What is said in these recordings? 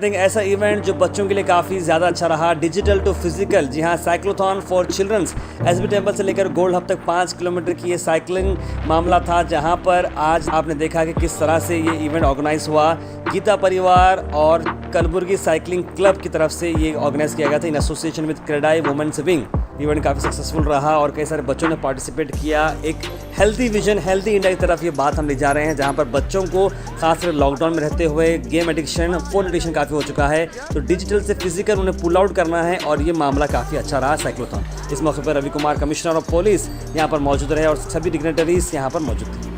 Cycling ऐसा event जो बच्चों के लिए काफ़ी ज़्यादा अच्छा रहा, डिजिटल टू फिजिकल। जी हाँ, cyclothon for childrens SB temple से लेकर गोल्ड हब तक 5 किलोमीटर की ये साइकिलिंग मामला था, जहाँ पर आज आपने देखा कि किस तरह से ये इवेंट ऑर्गेनाइज हुआ। गीता परिवार और कलबुर्गी साइकिलिंग क्लब की तरफ से ये ऑर्गेनाइज किया गया था in association with CREDAI women's wing. Event काफ़ी सक्सेसफुल रहा और कई सारे बच्चों ने पार्टिसिपेट किया। एक हेल्दी विजन, हेल्दी इंडिया की तरफ ये बात हम ले जा रहे हैं, जहाँ पर बच्चों को खासकर लॉकडाउन में रहते हुए गेम एडिक्शन, फ़ोन एडिक्शन काफ़ी हो चुका है, तो डिजिटल से फिजिकल उन्हें पुल आउट करना है और ये मामला काफ़ी अच्छा रहा साइक्लोथॉन। इस मौके पर Ravi Kumar, commissioner of police, यहाँ पर मौजूद रहे और सभी डिग्नेटरीज यहाँ पर मौजूद थे।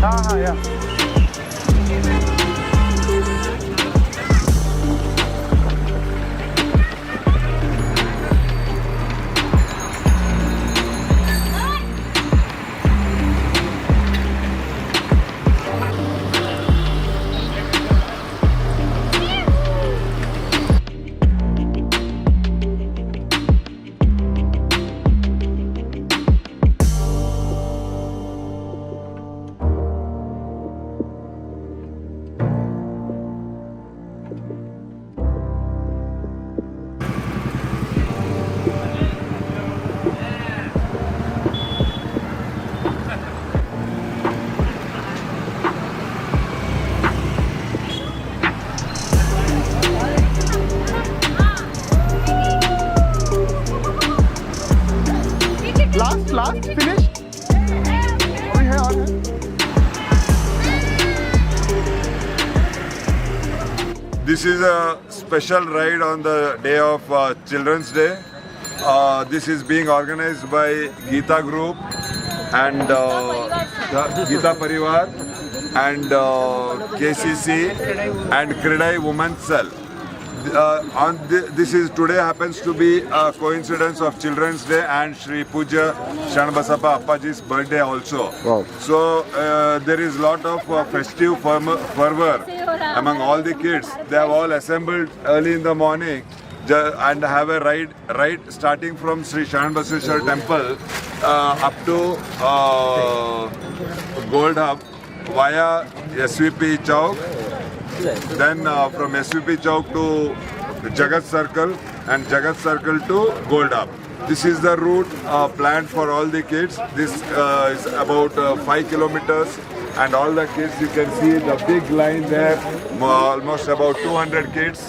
हाँ या लास्ट फिनिश अभी है और है। This is a special ride on the day of Children's Day. This is being organized by Geeta Group and Geeta Parivar and KCC and Credai Women's Cell. This is today happens to be a coincidence of Children's Day and Shri Puja Shanbasappa Appaji's birthday also. Wow. So there is lot of festive fervor among all the kids. They have all assembled early in the morning and have a ride starting from Sri Shanbaseshwar Temple up to Gold Hub via SVP Chowk. Then from SVP Chowk to Jagat Circle and Jagat Circle to Gold Hub. This is the route planned for all the kids. This is about 5 kilometers and all the kids, you can see the big line there, almost about 200 kids.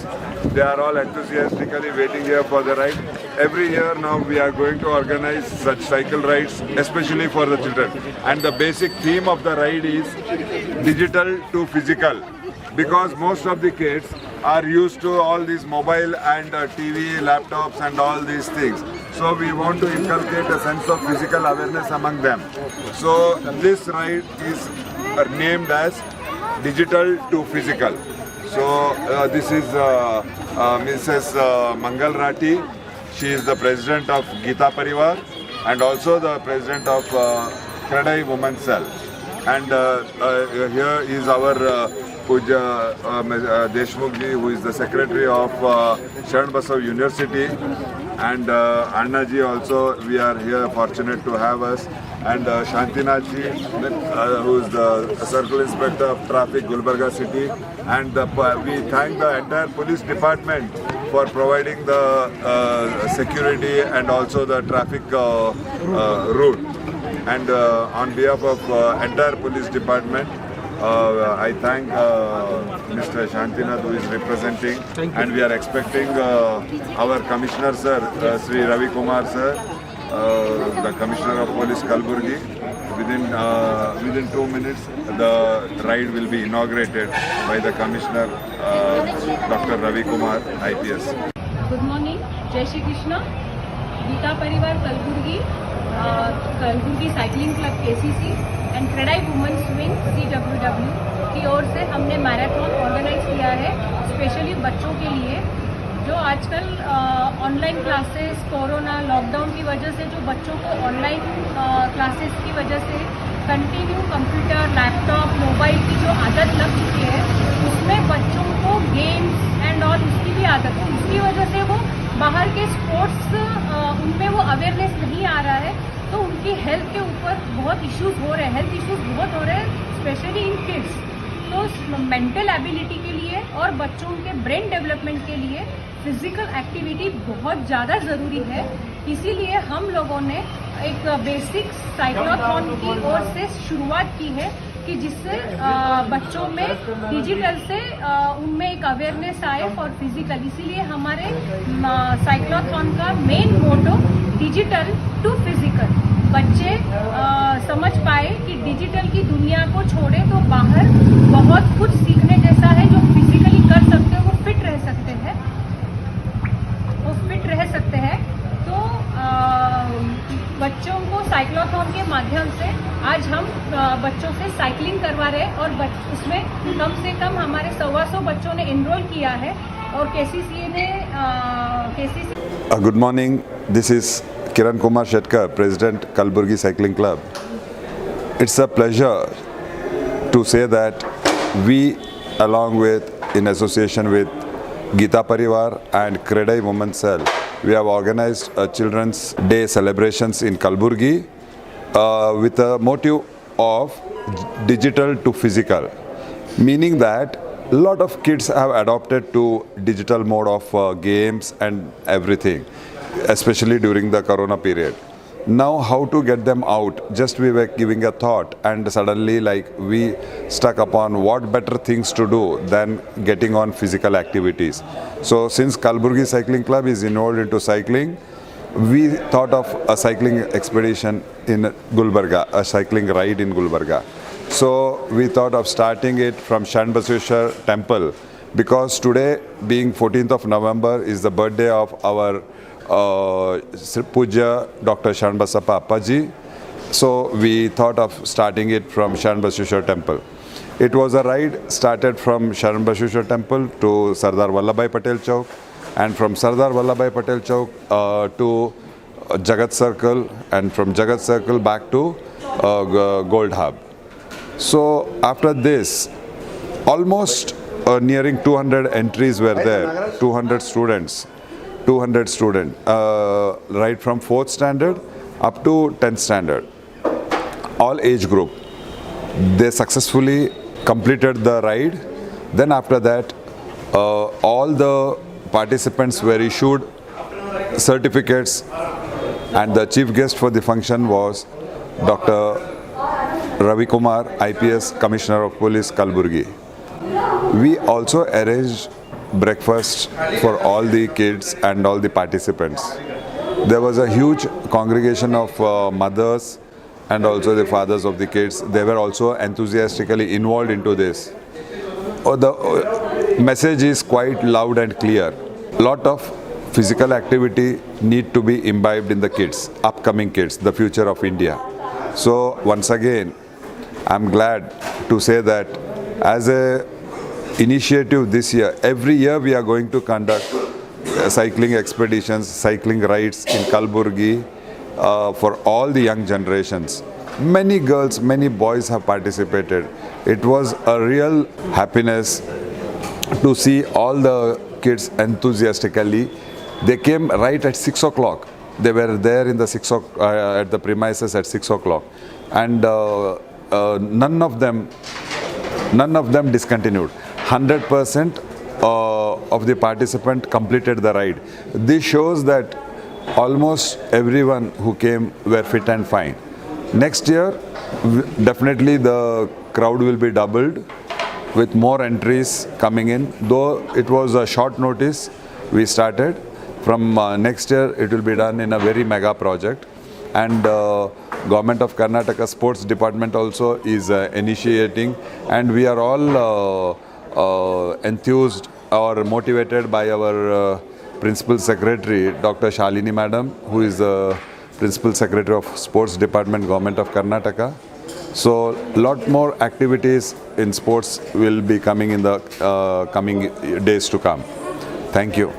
They are all enthusiastically waiting here for the ride. Every year now we are going to organize such cycle rides, especially for the children. And the basic theme of the ride is digital to physical. Because most of the kids are used to all these mobile and TV, laptops and all these things. So we want to inculcate a sense of physical awareness among them. So this ride is named as Digital to Physical. So this is Mrs. Mangal Rati. She is the president of Geeta Parivar and also the president of Credai Women's Cell. And here is our Puja Deshmukh ji, who is the secretary of Sharan Basav University, and Anna ji also, we are here fortunate to have us, and Shantinath ji, who is the circle inspector of traffic Gulbarga city, and we thank the entire police department for providing the security and also the traffic route. And on behalf of entire police department, I thank Mr. Shantinath, who is representing, and we are expecting our Commissioner Sir, Sri Ravi Kumar Sir, the Commissioner of Police Kalburgi. Within 2 minutes, the ride will be inaugurated by the Commissioner, Dr. Ravi Kumar, IPS. Good morning, Jai Shri Krishna. Geeta Parivar Kalburgi, Kalburgi Cycling Club KCC and CREDAI women's wing CWW की ओर से हमने marathon organise किया है specially बच्चों के लिए, जो आजकल ऑनलाइन क्लासेस, कोरोना लॉकडाउन की वजह से जो बच्चों को ऑनलाइन क्लासेस की वजह से कंटिन्यू कंप्यूटर, लैपटॉप, चुकी है उसमें बच्चों को गेम्स एंड ऑल उसकी भी आदत है, इसकी वजह से वो बाहर के स्पोर्ट्स उनमें वो अवेयरनेस नहीं आ रहा है, तो उनकी हेल्थ के ऊपर बहुत इश्यूज हो रहे हैं, हेल्थ इश्यूज बहुत हो रहे हैं स्पेशली इन किड्स। तो मेंटल एबिलिटी के लिए और बच्चों के ब्रेन डेवलपमेंट के लिए फिजिकल एक्टिविटी बहुत ज़्यादा ज़रूरी है। इसीलिए हम लोगों ने एक बेसिक साइक्लोथॉन की ओर से शुरुआत की है कि जिससे बच्चों में डिजिटल से उनमें एक अवेयरनेस आए फॉर फिजिकल। इसीलिए हमारे साइक्लोथॉन का main motto digital to physical. बच्चे समझ पाए कि डिजिटल की दुनिया को छोड़े तो बाहर बहुत कुछ सीखने जैसा है, जो फिजिकली कर सकते हैं वो फिट रह सकते हैं, तो बच्चों को साइक्लोथॉन के माध्यम से आज हम बच्चों से साइकिलिंग करवा रहे हैं और उसमें कम से कम हमारे 125 बच्चों ने एनरोल किया है और केसीसी ने Good morning. This is Kiran Kumar Shetkar, President Kalburgi Cycling Club. It's a pleasure to say that we, along with, in association with Geeta Parivar and Credai Women's Cell, we have organized a Children's Day celebrations in Kalburgi with a motive of digital to physical, meaning that a lot of kids have adopted to digital mode of games and everything, especially during the corona period. Now how to get them out, just we were giving a thought and suddenly we stuck upon what better things to do than getting on physical activities. So since Kalburgi Cycling Club is involved into cycling, we thought of a cycling expedition in Gulbarga, a cycling ride in Gulbarga. So we thought of starting it from Shanbaseshwar temple, because today being 14th of November is the birthday of our Pujya Dr. Shanbasappa Appaji. So we thought of starting it from Shanbaseshwar temple. It was a ride started from Shanbaseshwar temple to Sardar Vallabhbhai Patel Chowk, and from Sardar Vallabhbhai Patel Chowk to Jagat Circle, and from Jagat Circle back to Gold Hub. So after this, almost nearing 200 entries were there, 200 students, right from 4th standard up to 10th standard, all age group. They successfully completed the ride. Then after that, all the participants were issued certificates, and the chief guest for the function was Dr. Ravi Kumar, IPS Commissioner of Police, Kalburgi. We also arranged breakfast for all the kids and all the participants. There was a huge congregation of mothers and also the fathers of the kids. They were also enthusiastically involved into this. The message is quite loud and clear. Lot of physical activity need to be imbibed in the kids, upcoming kids, the future of India. So once again, I'm glad to say that as a initiative this year, every year we are going to conduct cycling expeditions, cycling rides in Kalburgi for all the young generations. Many girls, many boys have participated. It was a real happiness to see all the kids enthusiastically. They came right at 6 o'clock. They were there in the at the premises at 6 o'clock, and none of them discontinued. 100% of the participant completed the ride. This shows that almost everyone who came were fit and fine. Next year, definitely the crowd will be doubled with more entries coming in. Though it was a short notice, we started. From next year, it will be done in a very mega project. And Government of Karnataka Sports Department also is initiating, and we are all enthused or motivated by our Principal Secretary, Dr. Shalini Madam, who is the Principal Secretary of Sports Department, Government of Karnataka. So, lot more activities in sports will be coming in the coming days to come. Thank you.